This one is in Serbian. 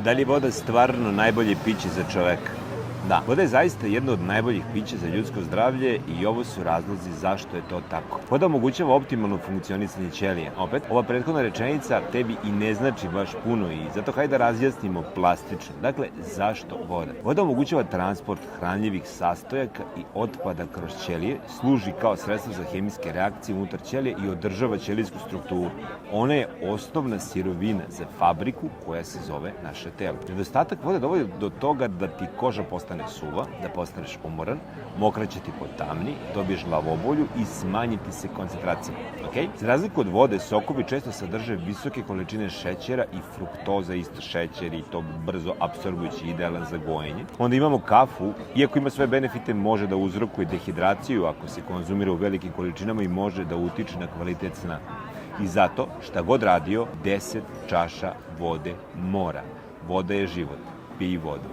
Da li je voda stvarno najbolje piće za čoveka? Da, voda je zaista jedno od najboljih pića za ljudsko zdravlje i ovo su razlozi zašto je to tako. Voda omogućava optimalno funkcionisanje ćelija. Opet, ova prethodna rečenica tebi i ne znači baš puno i zato hajde da razjasnimo plastično. Dakle, zašto voda? Voda omogućava transport hranljivih sastojaka i otpada kroz ćelije, služi kao sredstvo za hemijske reakcije unutar ćelije i održava ćelijsku strukturu. Ona je osnovna sirovina za fabriku koja se zove naše telo. Nedostatak vode dovodi do toga da ti koža postane suva, da postaneš umoran, mokra će ti potamni, dobiješ glavobolju i smanji ti se koncentracija. Okay? Za razliku od vode, sokovi često sadrže visoke količine šećera i fruktoza, isto šećer i to brzo apsorbujući, idealan za gojenje. Onda imamo kafu, iako ima svoje benefite, može da uzrokuje dehidraciju ako se konzumira u velikim količinama i može da utiče na kvalitet sna. I zato, šta god radio, 10 čaša vode mora. Voda je život. Pij vodu.